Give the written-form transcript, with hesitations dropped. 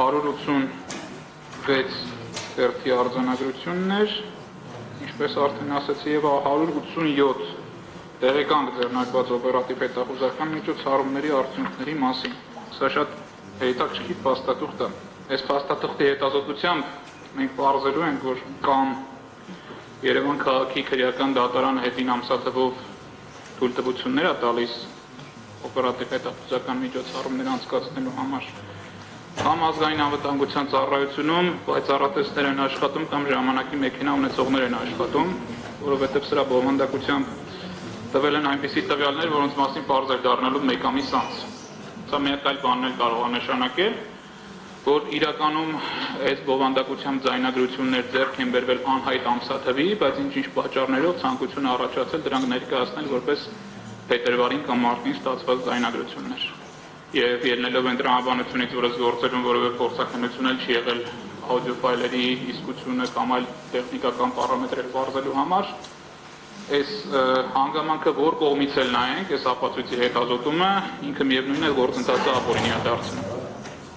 186 թերթի արձանագրություններ, ինչպես արդեն ասացի, եւ 187 տեղեկանք ձեռնարկված օպերատիվ հետախուզական միջոցառումների արդյունքների մասին։ Սա շատ հետաքրքիր փաստաթուղթ է։ Այս փաստաթղթի հետազոտությամբ մենք պարզելու ենք, որ կամ Երևան քաղաքի քրեական դատարանը հետին ամսաթվով թույլտվություններ է տալիս օպերատիվ հետախուզական միջոցառումներ անցկացնելու համար, կամ ազգային անվտանգության ծառայությունում պայծառատեսներ են աշխատում կամ ժամանակի մեքենա ունեցողներ են աշխատում, որովհետև սրա բովանդակությամբ տվել են այնպիսի տվյալներ, որոնց մասին պարզ էր դառնալու մեկ ամիս անց։ Սա մեկ այլ բանն էլ կարող է նշանակել, որ իրականում այս բովանդակությամբ ձայնագրություններ ձեռք են բերվել անհայտ ամսաթվի, բայց ինչ-ինչ պատճառներով ցանկություն է առաջացել դրանք ներկայացնել որպես փետրվարին կամ մարտին ստացված ձայնագրություններ։ Եվ ելնելով այն տրամաբանությունից, որը գործելուն որևէ փորձաքննություն էլ չի եղել աուդիո ֆայլերի իսկությունը կամ այլ տեխնիկական պարամետրեր բարձելու համար, այս հանգամանքը որ կողմից էլ նայենք, այս ապացույցի հետազոտումը ինքը միևնույն է գործընթացը ապօրինյա դարձնում։